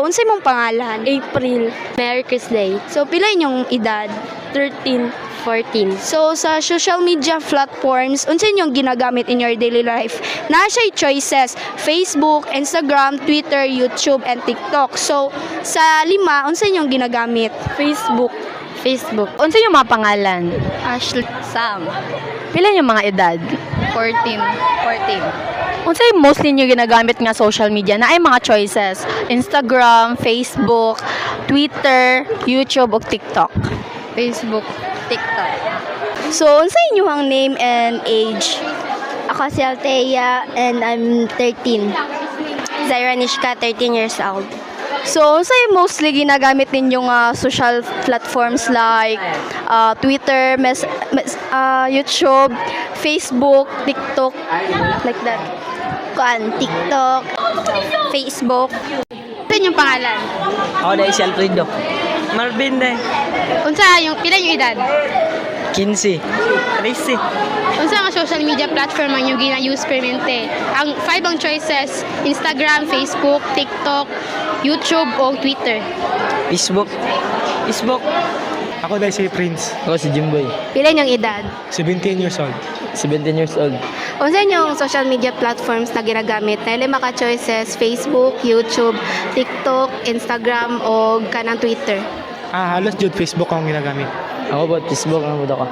unsay mong pangalan? April. Merry Christmas Day. So pila inyong edad? 13, 14. So sa social media platforms, unsa inyong ginagamit in your daily life? Naa siya choices: Facebook, Instagram, Twitter, YouTube, and TikTok. So sa lima, unsa inyong ginagamit? Facebook. Facebook. Unsa yung mga pangalan? Ashley. Sam. Pila yung mga edad? 14. 14. Unsa yung mostly nyo ginagamit nga social media na ay mga choices? Instagram, Facebook, Twitter, YouTube, o TikTok? Facebook, TikTok. So unsa inyong name and age? Ako si Althea and I'm 13. Zaira Nishka, 13 years old. So unsa yung mostly ginagamit ninyong social platforms like Twitter, YouTube, Facebook, TikTok, like that? TikTok, Facebook. Ano yung pangalan? Ako na si Alfredo. Marvin na Unsa yung pila yung edad? 15. 13. Unsa nga social media platform ang yung gina-use permente? Ang 5 ang choices: Instagram, Facebook, TikTok, YouTube o Twitter. Facebook. Facebook. Ako dahil si Prince, Ako si Jimboy. Pila yung edad? 17 years old. 17 years old. Unsa yung social media platforms na ginagamit? Na lima ka choices: Facebook, YouTube, TikTok, Instagram o kanang Twitter. Halos jud Facebook ang ginagamit. Ako po, Facebook ang ako.